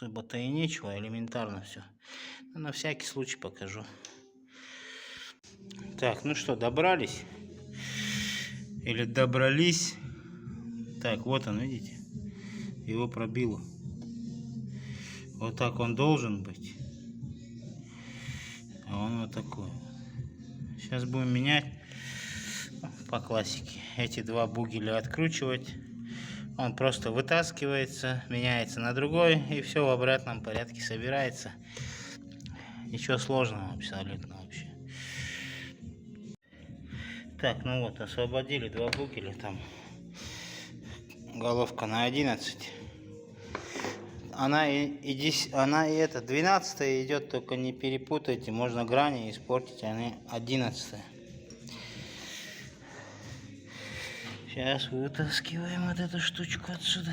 особо-то и нечего, элементарно все. Но на всякий случай покажу. Так, ну что, добрались? Или добрались? Так, вот он, видите? Его пробило. Вот так он должен быть. А он вот такой. Сейчас будем менять по классике. Эти два бугеля откручивать. Он просто вытаскивается, меняется на другой, и все в обратном порядке собирается. Ничего сложного абсолютно вообще. Так, ну вот, освободили два бугеля. Там головка на 11. Она и это 12 идет, только не перепутайте, можно грани испортить, они 11. Сейчас вытаскиваем вот эту штучку отсюда.